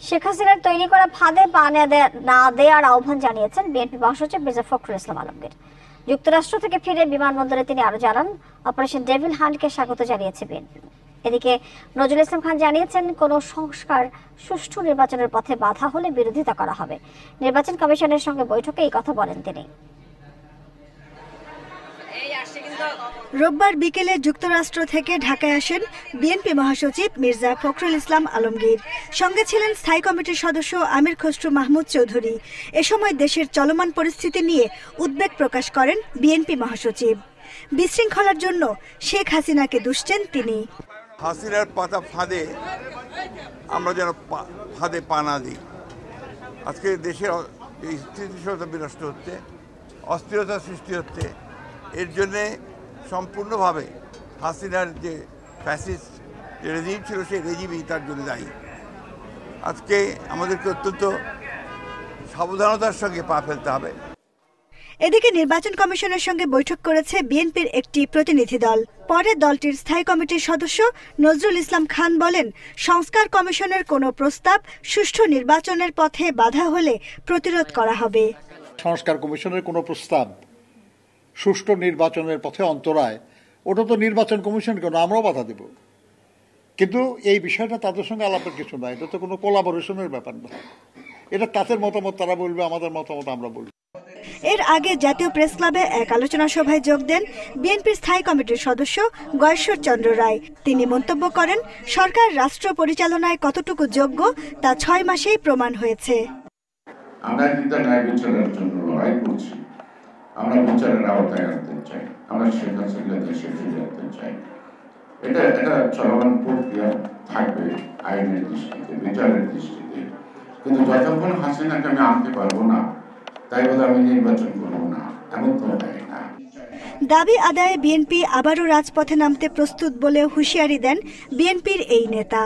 শেখ হাসিনার তৈরি করা ফাঁদে পা না দেওয়ার আহ্বান জানিয়েছেন বিএনপি মহাসচিব মির্জা ফখরুল ইসলাম আলমগীর। যুক্তরাষ্ট্র থেকে ফিরে বিমানবন্দরে তিনি আরো জানান, অপারেশন ডেভিল হান্টকে স্বাগত জানিয়েছে বিএনপি। এদিকে নজরুল ইসলাম খান জানিয়েছেন, কোনো সংস্কার সুষ্ঠু নির্বাচনের পথে বাধা হলে বিরোধিতা করা হবে। নির্বাচন কমিশনের সঙ্গে বৈঠকে এই কথা বলেন তিনি। রোববার বিকেলে যুক্তরাষ্ট্র থেকে ঢাকায় আসেন বিএনপি মহাসচিব মির্জা ফখরুল ইসলাম আলমগীর। সঙ্গে ছিলেন স্থায়ী কমিটির সদস্য আমির খসরু মাহমুদ চৌধুরী। এ সময় দেশের চলমান পরিস্থিতি নিয়ে উদ্বেগ প্রকাশ করেন বিএনপি মহাসচিব। বিশৃঙ্খলার জন্য শেখ হাসিনাকে দুষছেন তিনি। হাসিনার পাতা ফাঁদে আমরা যেন ফাঁদে পা না দিই। আজকে দেশের স্থিতিশীলতা বিনষ্ট হচ্ছে, অস্থিরতা সৃষ্টি হচ্ছে। এর জন্যে সম্পূর্ণভাবে হাসিনার যে ফ্যাসিস্ট যে রেজিম ছিল, সেই রেজিমই তার জন্য দায়ী। আজকে আমাদেরকে অত্যন্ত সাবধানতার সঙ্গে পা ফেলতে হবে। এদিকে নির্বাচন কমিশনের সঙ্গে বৈঠক করেছে বিএনপির একটি প্রতিনিধি দল। পরে দলটির স্থায়ী কমিটির সদস্য নজরুল ইসলাম খান বলেন, সংস্কার কমিশনের কোনো প্রস্তাব সুষ্ঠু নির্বাচনের পথে বাধা হলে প্রতিরোধ করা হবে। সংস্কার কমিশনের কোনো প্রস্তাব সুষ্ঠু নির্বাচনের পথে অন্তরায়, ওটা তো নির্বাচন কমিশন কেন, আমরাও বাধা দেব। কিন্তু এই বিষয়টা তাদের সঙ্গে আলাপের কিছু নয়, এটা তো কোনো কোলাবোরেশনের ব্যাপার না। এটা তাদের মতামত তারা বলবে, আমাদের মতামত আমরা বলব। এর আগে জাতীয় প্রেস ক্লাবে এক আলোচনা সভায় যোগ দেন বিএনপির স্থায়ী কমিটির সদস্য গয়েশ্বর চন্দ্র রায়। তিনি মন্তব্য করেন, সরকার রাষ্ট্র পরিচালনায় কতটুকু যোগ্য তা 6 মাসেই প্রমাণ হয়েছে। আমরা কিন্তু ন্যায় বিচারের জন্য লড়াই করছি। আমরা বিচারের আওতায় আনতে চাই, আমরা শেখ হাসিনা দেশে ফিরে আনতে চাই। এটা চলমান প্রক্রিয়া থাকবে আইনের দৃষ্টিতে, বিচারের দৃষ্টিতে। কিন্তু যতক্ষণ হাসিনাকে আমি আনতে পারবো না, তাই বলে আমি নির্বাচন করবো না, এমন তো হয় না। দাবি আদায়ে বিএনপি আবারও রাজপথে নামতে প্রস্তুত বলে হুঁশিয়ারি দেন বিএনপির এই নেতা।